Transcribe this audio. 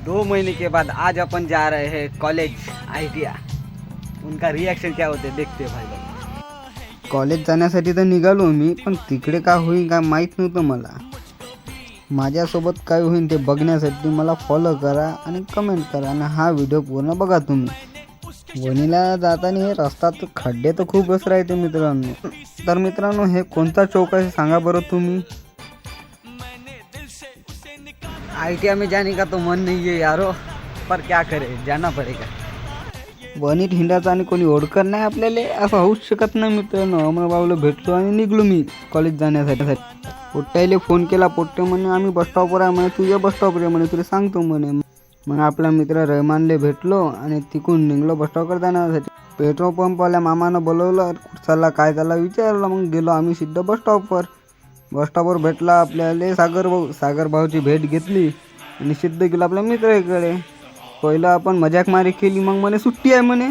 2 महीने के बाद आज अपन जा रहे हैं कॉलेज आइडिया। उनका रिएक्शन क्या होते देखते भाई लोग। कॉलेज जाण्यासाठी तर निघालो मी, पण तिकडे काय होईल काय माहीत नव्हतं मला। माझ्यासोबत काय होईल ते बघण्यासाठी मला फॉलो करा आणि कमेंट करा आणि हा व्हिडिओ पूर्ण बघा तुम्ही। वणीला जाताना हे रस्त्यात खड्डे तर खूपच राहते मित्रांनो। तर मित्रांनो हे कोणता चौक आहे सांगा बरं तुम्ही। आईटीआई में जाने का तो मन नहीं है यारो, पर क्या करे जाना पड़ेगा। वणीत हिंडाचा आणि कोणी ओळखत नाही आपल्याला असं होऊच शकत नाही मित्रांनो। अमरबाबूला भेटलो आणि निघलो मी कॉलेज जाण्यासाठी। पोट्ट्याला फोन केला, पोट्टे म्हणे आम्ही बस स्टॉपवर आहे म्हणे, तुझ्या बस स्टॉपवर आहे म्हणे, तुला सांगतो म्हणे। मग आपला मित्र रहमानले भेटलो आणि तिकून निघलो बस स्टॉपवर जाण्यासाठी। पेट्रोल पंपवाल्या मामानं बोलवलं, चालला काय चालला विचारलं, मग गेलो आम्ही सिद्ध बस स्टॉपवर। बस स्टॉपवर भेटला आपल्याला सागर भाऊची भेट घेतली आणि सिद्ध गेलो आपल्या मित्राकडे। पहिलं आपण मजाक मारी केली, मग म्हणे सुट्टी आहे म्हणे।